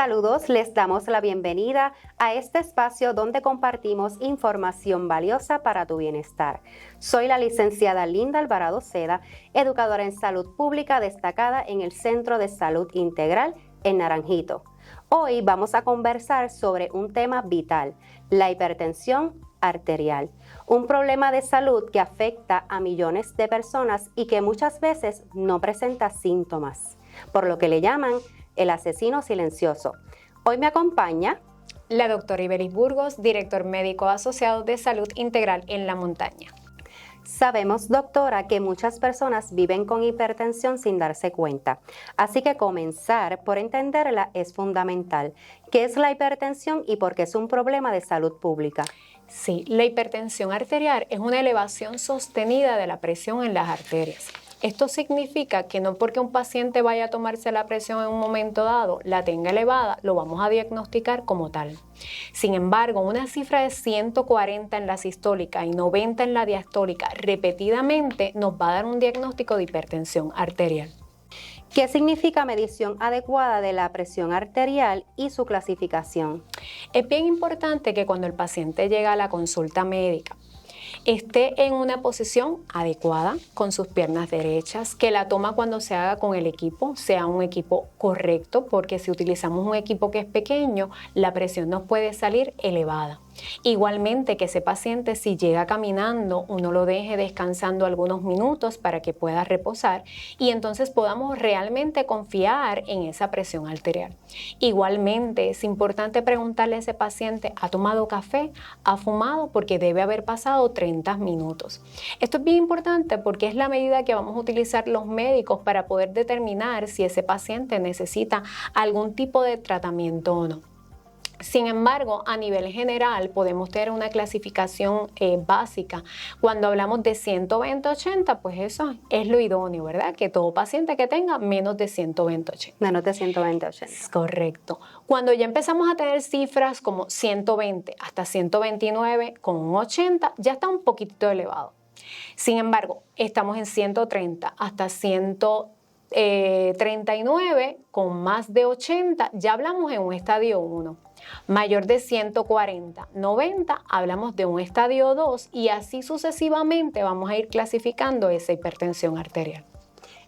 Saludos, les damos la bienvenida a este espacio donde compartimos información valiosa para tu bienestar. Soy la licenciada Linda Alvarado Seda, educadora en salud pública destacada en el Centro de Salud Integral en Naranjito. Hoy vamos a conversar sobre un tema vital, la hipertensión arterial, un problema de salud que afecta a millones de personas y que muchas veces no presenta síntomas, por lo que le llaman el asesino silencioso. Hoy me acompaña la doctora Iberis Burgos, director médico asociado de Salud Integral en La Montaña. Sabemos, doctora, que muchas personas viven con hipertensión sin darse cuenta, así que comenzar por entenderla es fundamental. ¿Qué es la hipertensión y por qué es un problema de salud pública? Sí, la hipertensión arterial es una elevación sostenida de la presión en las arterias. Esto significa que no porque un paciente vaya a tomarse la presión en un momento dado, la tenga elevada, lo vamos a diagnosticar como tal. Sin embargo, una cifra de 140 en la sistólica y 90 en la diastólica repetidamente nos va a dar un diagnóstico de hipertensión arterial. ¿Qué significa medición adecuada de la presión arterial y su clasificación? Es bien importante que cuando el paciente llega a la consulta médica, esté en una posición adecuada con sus piernas derechas, que la toma cuando se haga con el equipo sea un equipo correcto, porque si utilizamos un equipo que es pequeño, la presión nos puede salir elevada. Igualmente que ese paciente, si llega caminando, uno lo deje descansando algunos minutos para que pueda reposar y entonces podamos realmente confiar en esa presión arterial. Igualmente es importante preguntarle a ese paciente, ¿ha tomado café? ¿Ha fumado? Porque debe haber pasado 30 minutos. Esto es bien importante porque es la medida que vamos a utilizar los médicos para poder determinar si ese paciente necesita algún tipo de tratamiento o no. Sin embargo, a nivel general podemos tener una clasificación básica. Cuando hablamos de 120-80, pues eso es lo idóneo, ¿verdad? Que todo paciente que tenga menos de 120-80. Menos de 120-80. Correcto. Cuando ya empezamos a tener cifras como 120 hasta 129 con un 80, ya está un poquito elevado. Sin embargo, estamos en 130 hasta 139 con más de 80, ya hablamos en un estadio 1. Mayor de 140, 90, hablamos de un estadio 2 y así sucesivamente vamos a ir clasificando esa hipertensión arterial.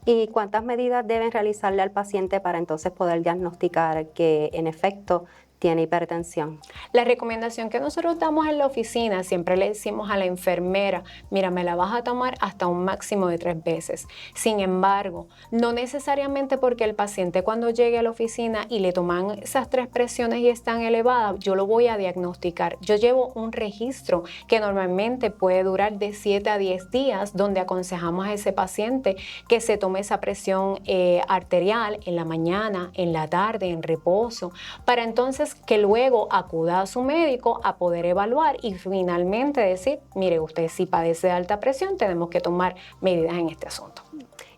¿Y cuántas medidas deben realizarle al paciente para entonces poder diagnosticar que en efecto tiene hipertensión? La recomendación que nosotros damos en la oficina, siempre le decimos a la enfermera, mira, me la vas a tomar hasta un máximo de 3 veces. Sin embargo, no necesariamente porque el paciente cuando llegue a la oficina y le toman esas 3 presiones y están elevadas, yo lo voy a diagnosticar. Yo llevo un registro que normalmente puede durar de 7 a 10 días, donde aconsejamos a ese paciente que se tome esa presión arterial en la mañana, en la tarde, en reposo, para entonces que luego acuda a su médico a poder evaluar y finalmente decir, mire, usted si padece de alta presión, tenemos que tomar medidas en este asunto.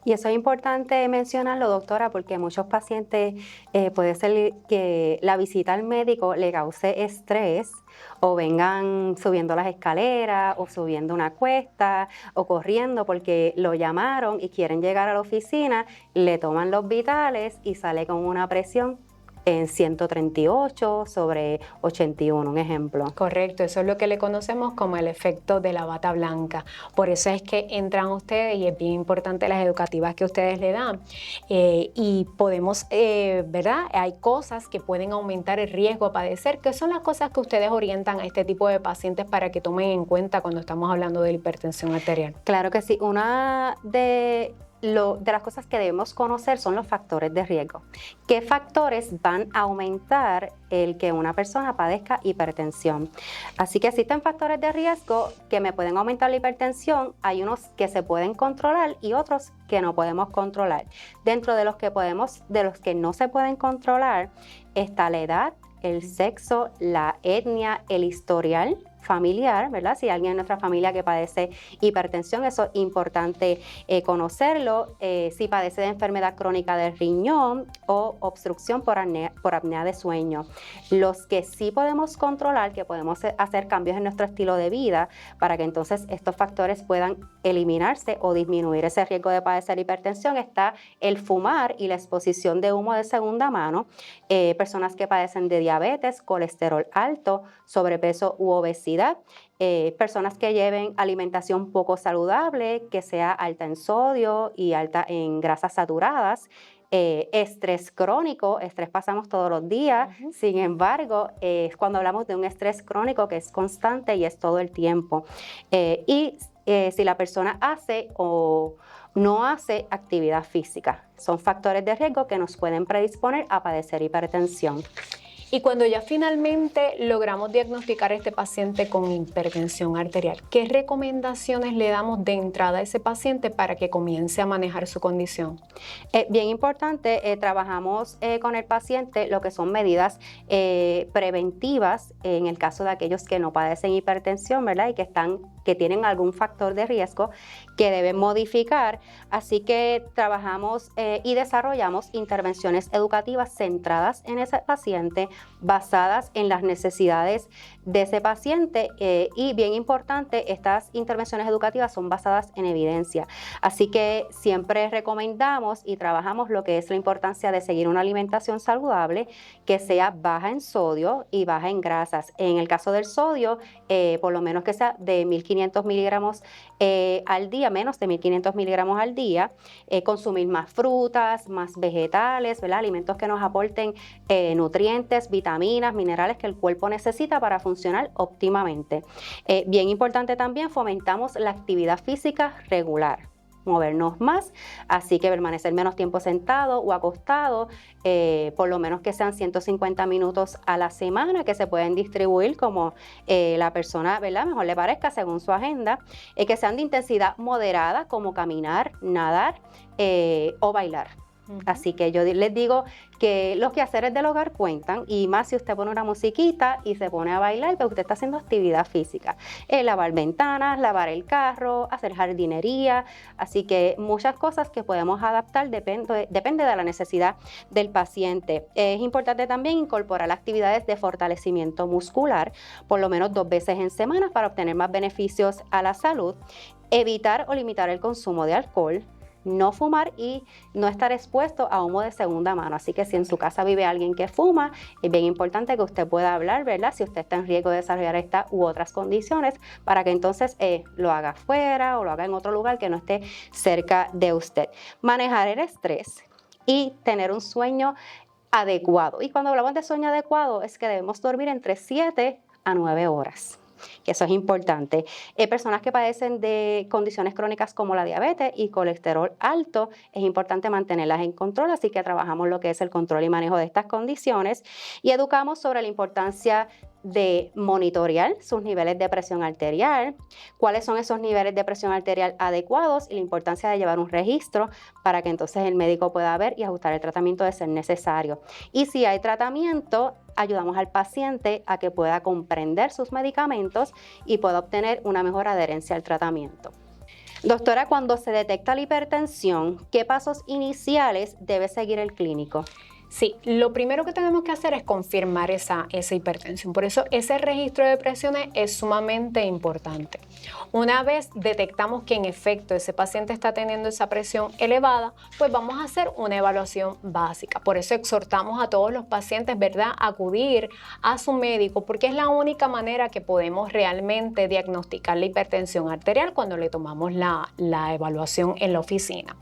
Y eso es importante mencionarlo, doctora, porque muchos pacientes puede ser que la visita al médico le cause estrés o vengan subiendo las escaleras o subiendo una cuesta o corriendo porque lo llamaron y quieren llegar a la oficina, le toman los vitales y sale con una presión en 138 sobre 81, un ejemplo. Correcto, eso es lo que le conocemos como el efecto de la bata blanca. Por eso es que entran ustedes y es bien importante las educativas que ustedes le dan. Y podemos, ¿verdad? Hay cosas que pueden aumentar el riesgo a padecer, que son las cosas que ustedes orientan a este tipo de pacientes para que tomen en cuenta cuando estamos hablando de la hipertensión arterial. Claro que sí. Una de las cosas que debemos conocer son los factores de riesgo. ¿Qué factores van a aumentar el que una persona padezca hipertensión? Así que existen factores de riesgo que me pueden aumentar la hipertensión. Hay unos que se pueden controlar y otros que no podemos controlar. Dentro de los que no se pueden controlar está la edad, el sexo, la etnia, el historial familiar, ¿verdad? Si hay alguien en nuestra familia que padece hipertensión, eso es importante conocerlo. Si padece de enfermedad crónica del riñón o obstrucción por apnea de sueño. Los que sí podemos controlar, que podemos hacer cambios en nuestro estilo de vida para que entonces estos factores puedan eliminarse o disminuir ese riesgo de padecer hipertensión, está el fumar y la exposición de humo de segunda mano, personas que padecen de diabetes, colesterol alto, sobrepeso u obesidad, personas que lleven alimentación poco saludable, que sea alta en sodio y alta en grasas saturadas, estrés crónico, estrés pasamos todos los días, sin embargo, cuando hablamos de un estrés crónico que es constante y es todo el tiempo. Si la persona hace o no hace actividad física, son factores de riesgo que nos pueden predisponer a padecer hipertensión. Y cuando ya finalmente logramos diagnosticar a este paciente con hipertensión arterial, ¿qué recomendaciones le damos de entrada a ese paciente para que comience a manejar su condición? Bien importante, trabajamos con el paciente lo que son medidas preventivas en el caso de aquellos que no padecen hipertensión, ¿verdad? Y que tienen algún factor de riesgo que deben modificar. Así que trabajamos y desarrollamos intervenciones educativas centradas en ese paciente, basadas en las necesidades de ese paciente y bien importante, estas intervenciones educativas son basadas en evidencia. Así que siempre recomendamos y trabajamos lo que es la importancia de seguir una alimentación saludable que sea baja en sodio y baja en grasas. En el caso del sodio, por lo menos que sea de 1.500 miligramos al día, menos de 1.500 miligramos al día, consumir más frutas, más vegetales, ¿verdad? Alimentos que nos aporten nutrientes, vitaminas, minerales que el cuerpo necesita para funcionar óptimamente. Bien importante también, fomentamos la actividad física regular, movernos más, así que permanecer menos tiempo sentado o acostado, por lo menos que sean 150 minutos a la semana, que se pueden distribuir como la persona, ¿verdad?, mejor le parezca según su agenda, que sean de intensidad moderada como caminar, nadar o bailar. Así que yo les digo que los quehaceres del hogar cuentan, y más si usted pone una musiquita y se pone a bailar, pues usted está haciendo actividad física. Lavar ventanas, lavar el carro, hacer jardinería, así que muchas cosas que podemos adaptar depende de la necesidad del paciente. Es importante también incorporar actividades de fortalecimiento muscular, por lo menos 2 veces en semana para obtener más beneficios a la salud, evitar o limitar el consumo de alcohol, no fumar y no estar expuesto a humo de segunda mano. Así que si en su casa vive alguien que fuma, es bien importante que usted pueda hablar, ¿verdad?, si usted está en riesgo de desarrollar esta u otras condiciones, para que entonces lo haga afuera o lo haga en otro lugar que no esté cerca de usted. Manejar el estrés y tener un sueño adecuado. Y cuando hablamos de sueño adecuado es que debemos dormir entre 7 a 9 horas. Que eso es importante. Personas que padecen de condiciones crónicas como la diabetes y colesterol alto, es importante mantenerlas en control, así que trabajamos lo que es el control y manejo de estas condiciones y educamos sobre la importancia de monitorear sus niveles de presión arterial, cuáles son esos niveles de presión arterial adecuados y la importancia de llevar un registro para que entonces el médico pueda ver y ajustar el tratamiento de ser necesario. Y si hay tratamiento, ayudamos al paciente a que pueda comprender sus medicamentos y pueda obtener una mejor adherencia al tratamiento. Doctora, cuando se detecta la hipertensión, ¿qué pasos iniciales debe seguir el clínico? Sí, lo primero que tenemos que hacer es confirmar esa hipertensión. Por eso ese registro de presiones es sumamente importante. Una vez detectamos que en efecto ese paciente está teniendo esa presión elevada, pues vamos a hacer una evaluación básica. Por eso exhortamos a todos los pacientes, ¿verdad?, a acudir a su médico, porque es la única manera que podemos realmente diagnosticar la hipertensión arterial cuando le tomamos la evaluación en la oficina.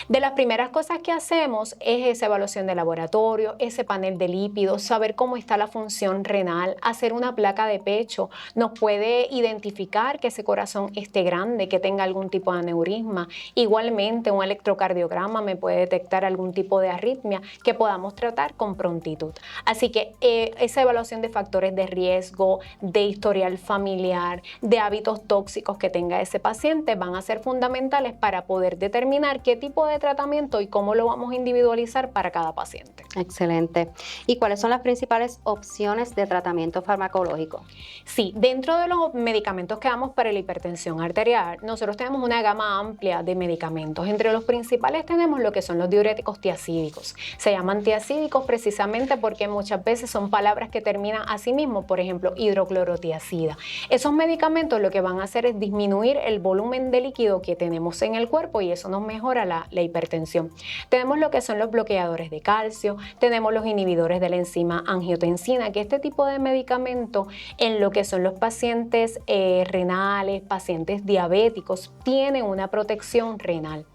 De las primeras cosas que hacemos es esa evaluación de laboratorio, ese panel de lípidos, saber cómo está la función renal, hacer una placa de pecho, nos puede identificar que ese corazón esté grande, que tenga algún tipo de aneurisma. Igualmente, un electrocardiograma me puede detectar algún tipo de arritmia que podamos tratar con prontitud. Así que esa evaluación de factores de riesgo, de historial familiar, de hábitos tóxicos que tenga ese paciente van a ser fundamentales para poder determinar qué tipo de tratamiento y cómo lo vamos a individualizar para cada paciente. paciente. Excelente. ¿Y cuáles son las principales opciones de tratamiento farmacológico? Sí, dentro de los medicamentos que damos para la hipertensión arterial, nosotros tenemos una gama amplia de medicamentos. Entre los principales tenemos lo que son los diuréticos tiacídicos. Se llaman tiacídicos precisamente porque muchas veces son palabras que terminan así mismo, por ejemplo, hidroclorotiazida. Esos medicamentos lo que van a hacer es disminuir el volumen de líquido que tenemos en el cuerpo y eso nos mejora la hipertensión. Tenemos lo que son los bloqueadores de calcio, tenemos los inhibidores de la enzima angiotensina, que este tipo de medicamento en lo que son los pacientes renales, pacientes diabéticos, tienen una protección renal.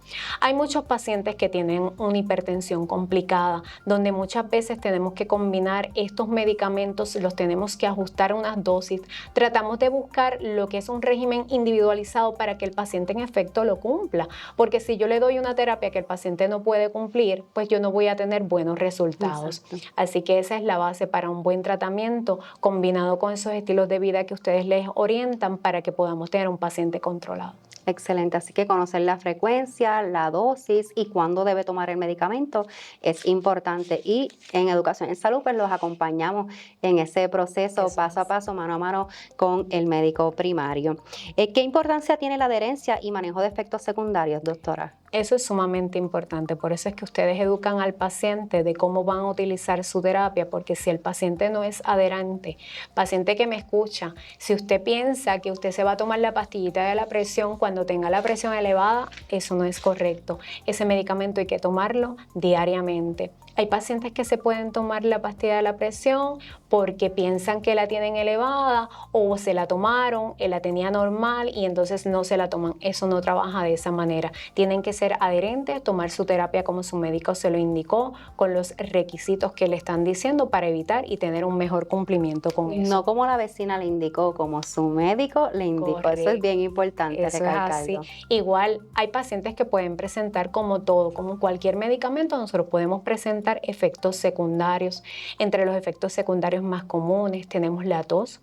Hay muchos pacientes que tienen una hipertensión complicada, donde muchas veces tenemos que combinar estos medicamentos, los tenemos que ajustar a unas dosis. Tratamos de buscar lo que es un régimen individualizado para que el paciente en efecto lo cumpla, porque si yo le doy una terapia que el paciente no puede cumplir, pues yo no voy a tener buenos resultados. Exacto. Así que esa es la base para un buen tratamiento, combinado con esos estilos de vida que ustedes les orientan para que podamos tener un paciente controlado. Excelente, así que conocer la frecuencia, la dosis y cuándo debe tomar el medicamento es importante, y en Educación en Salud pues los acompañamos en ese proceso paso a paso, mano a mano con el médico primario. ¿Qué importancia tiene la adherencia y manejo de efectos secundarios, doctora? Eso es sumamente importante, por eso es que ustedes educan al paciente de cómo van a utilizar su terapia, porque si el paciente no es adherente, paciente que me escucha, si usted piensa que usted se va a tomar la pastillita de la presión cuando tenga la presión elevada, eso no es correcto. Ese medicamento hay que tomarlo diariamente. Hay pacientes que se pueden tomar la pastilla de la presión porque piensan que la tienen elevada o se la tomaron, la tenía normal y entonces no se la toman. Eso no trabaja de esa manera. Tienen que ser adherentes, tomar su terapia como su médico se lo indicó, con los requisitos que le están diciendo para evitar y tener un mejor cumplimiento con eso. No como la vecina le indicó, como su médico le indicó. Correcto. Eso es bien importante recalcarlo. Igual hay pacientes que pueden presentar como todo, como cualquier medicamento, nosotros podemos presentar efectos secundarios. Entre los efectos secundarios más comunes tenemos la tos.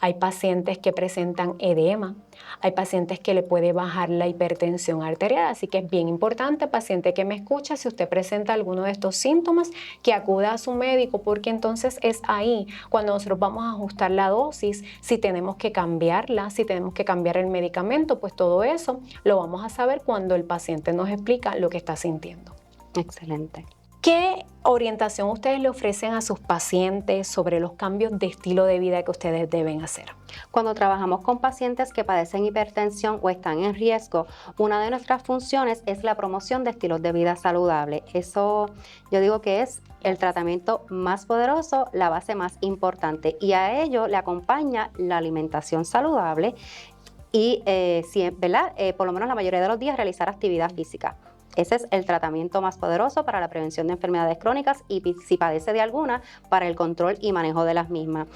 Hay pacientes que presentan edema, hay pacientes que le puede bajar la hipertensión arterial, así que es bien importante, paciente que me escucha, si usted presenta alguno de estos síntomas, que acuda a su médico, porque entonces es ahí cuando nosotros vamos a ajustar la dosis, si tenemos que cambiarla, si tenemos que cambiar el medicamento, pues todo eso lo vamos a saber cuando el paciente nos explica lo que está sintiendo. Excelente. ¿Qué orientación ustedes le ofrecen a sus pacientes sobre los cambios de estilo de vida que ustedes deben hacer? Cuando trabajamos con pacientes que padecen hipertensión o están en riesgo, una de nuestras funciones es la promoción de estilos de vida saludables. Eso yo digo que es el tratamiento más poderoso, la base más importante, y a ello le acompaña la alimentación saludable y, ¿verdad? Por lo menos la mayoría de los días realizar actividad física. Ese es el tratamiento más poderoso para la prevención de enfermedades crónicas y, si padece de alguna, para el control y manejo de las mismas.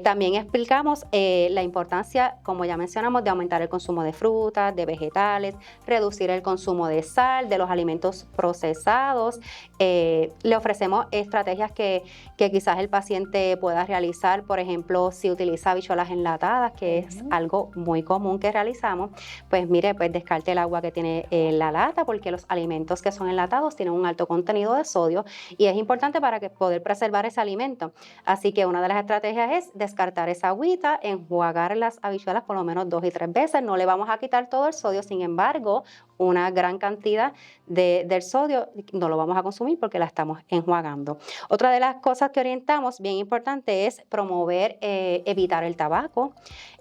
También explicamos la importancia, como ya mencionamos, de aumentar el consumo de frutas, de vegetales, reducir el consumo de sal, de los alimentos procesados. Le ofrecemos estrategias que quizás el paciente pueda realizar, por ejemplo, si utiliza habichuelas enlatadas, que es algo muy común que realizamos, pues mire, pues descarte el agua que tiene la lata, porque los alimentos que son enlatados tienen un alto contenido de sodio y es importante para poder preservar ese alimento. Así que una de las estrategias es descartar esa agüita, enjuagar las habichuelas por lo menos 2 y 3 veces. No le vamos a quitar todo el sodio, sin embargo, una gran cantidad del sodio no lo vamos a consumir porque la estamos enjuagando. Otra de las cosas que orientamos, bien importante, es promover, evitar el tabaco,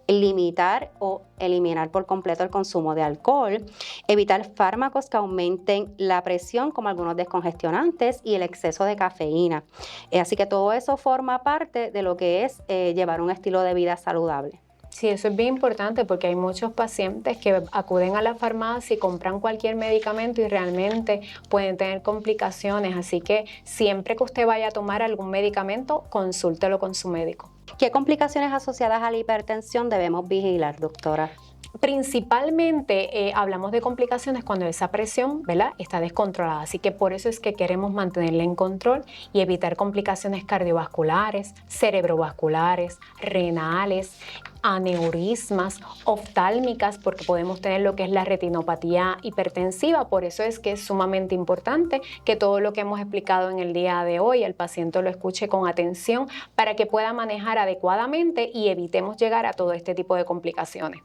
limitar o eliminar por completo el consumo de alcohol, evitar fármacos que aumenten la presión como algunos descongestionantes y el exceso de cafeína. Así que todo eso forma parte de lo que es llevar un estilo de vida saludable. Sí, eso es bien importante porque hay muchos pacientes que acuden a la farmacia y compran cualquier medicamento y realmente pueden tener complicaciones. Así que siempre que usted vaya a tomar algún medicamento, consúltelo con su médico. ¿Qué complicaciones asociadas a la hipertensión debemos vigilar, doctora? Principalmente hablamos de complicaciones cuando esa presión, ¿verdad?, está descontrolada. Así que por eso es que queremos mantenerla en control y evitar complicaciones cardiovasculares, cerebrovasculares, renales, aneurismas, oftálmicas, porque podemos tener lo que es la retinopatía hipertensiva. Por eso es que es sumamente importante que todo lo que hemos explicado en el día de hoy el paciente lo escuche con atención para que pueda manejar adecuadamente y evitemos llegar a todo este tipo de complicaciones.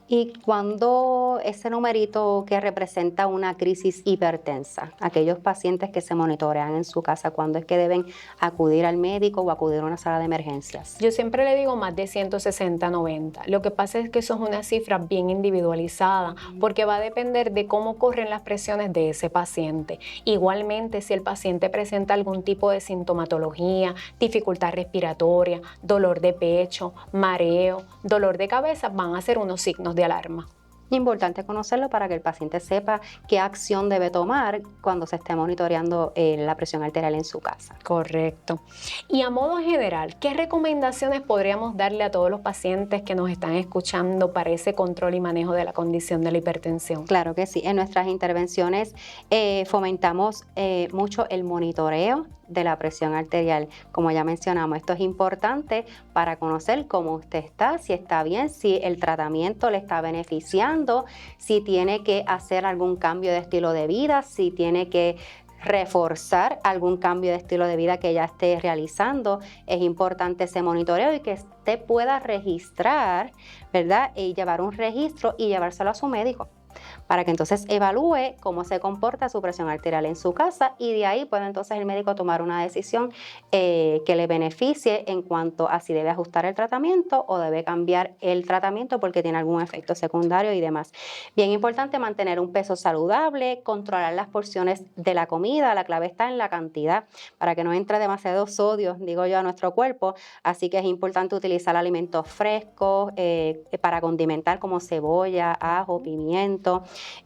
Y cuando ese numerito que representa una crisis hipertensa, aquellos pacientes que se monitorean en su casa, ¿cuándo es que deben acudir al médico o acudir a una sala de emergencias? Yo siempre le digo más de 160-90. Lo que pasa es que eso es una cifra bien individualizada porque va a depender de cómo corren las presiones de ese paciente. Igualmente, si el paciente presenta algún tipo de sintomatología, dificultad respiratoria, dolor de pecho, mareo, dolor de cabeza, van a ser unos signos de alarma. Importante conocerlo para que el paciente sepa qué acción debe tomar cuando se esté monitoreando la presión arterial en su casa. Correcto. Y a modo general, ¿qué recomendaciones podríamos darle a todos los pacientes que nos están escuchando para ese control y manejo de la condición de la hipertensión? Claro que sí. En nuestras intervenciones fomentamos mucho el monitoreo de la presión arterial. Como ya mencionamos, esto es importante para conocer cómo usted está, si está bien, si el tratamiento le está beneficiando, si tiene que hacer algún cambio de estilo de vida, si tiene que reforzar algún cambio de estilo de vida que ya esté realizando. Es importante ese monitoreo y que usted pueda registrar, ¿verdad? Y llevar un registro y llevárselo a su médico, para que entonces evalúe cómo se comporta su presión arterial en su casa y de ahí puede entonces el médico tomar una decisión que le beneficie en cuanto a si debe ajustar el tratamiento o debe cambiar el tratamiento porque tiene algún efecto secundario y demás. Bien importante mantener un peso saludable, controlar las porciones de la comida, la clave está en la cantidad para que no entre demasiado sodio, digo yo, a nuestro cuerpo, así que es importante utilizar alimentos frescos para condimentar como cebolla, ajo, pimiento.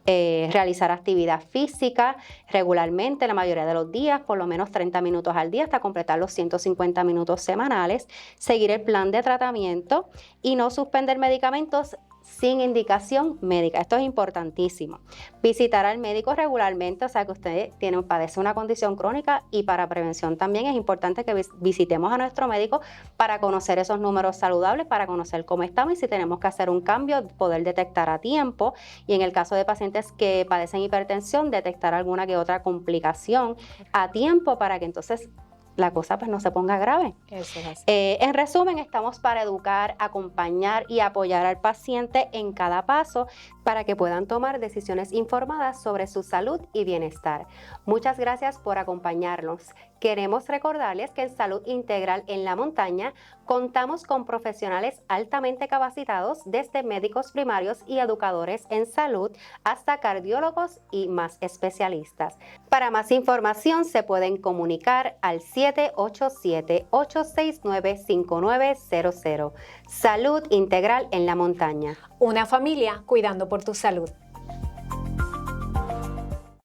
Realizar actividad física regularmente, la mayoría de los días, por lo menos 30 minutos al día hasta completar los 150 minutos semanales, seguir el plan de tratamiento y no suspender medicamentos sin indicación médica. Esto es importantísimo. Visitar al médico regularmente, o sea que usted padece una condición crónica y para prevención también es importante que visitemos a nuestro médico para conocer esos números saludables, para conocer cómo estamos y si tenemos que hacer un cambio, poder detectar a tiempo y en el caso de pacientes que padecen hipertensión, detectar alguna que otra complicación a tiempo para que entonces la cosa pues no se ponga grave. Eso es así. En resumen, estamos para educar, acompañar y apoyar al paciente en cada paso para que puedan tomar decisiones informadas sobre su salud y bienestar. Muchas gracias por acompañarnos. Queremos recordarles que en Salud Integral en la Montaña contamos con profesionales altamente capacitados desde médicos primarios y educadores en salud hasta cardiólogos y más especialistas. Para más información se pueden comunicar al 787-869-5900. Salud Integral en la Montaña. Una familia cuidando por tu salud.